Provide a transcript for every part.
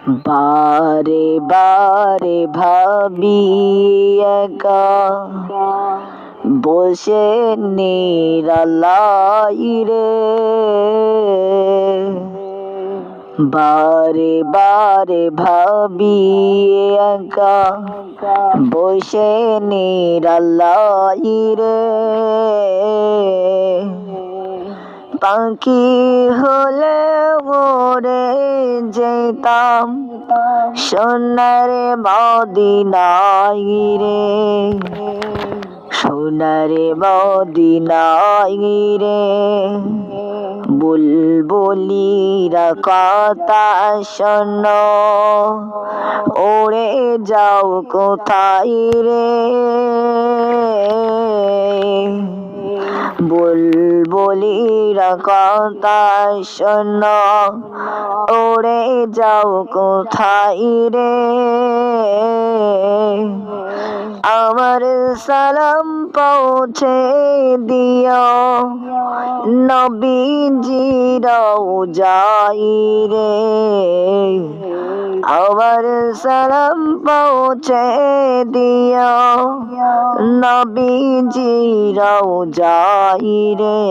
বারে বারে ভাবি একা বসে নিরালাই রে, বারে বারে ভাবি একা বসে নিরালাই রে। পাখি হলে ওরে যেতাম সোনার মদিনায় রে, সোনার মদিনায় রে। বুলবুলিরা কথা শোনো, ওরে যাও কোথায় রে। বুলবুলিরা কথা শোনো, ওরে যাও কোথায় রে। আমার সালাম পৌঁছে দিও নবীজির রওজায় রে, আমার সালাম পৌঁছে দিও নবীজির রওজায় রে,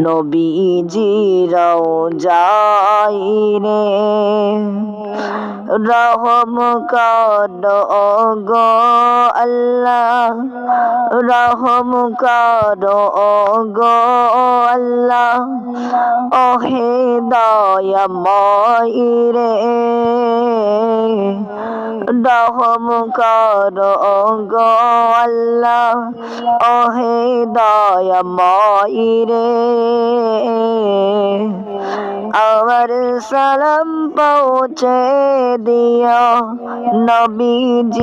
নবীজির রওজায় রে। রহম করো গো আল্লাহ, রহম করো গো আল্লাহ, ওহে দয়াময় রে। রহম করো গো আল্লাহ, ওহে দয়াময় রে। আমার সালাম পৌঁছে দিও নবীজি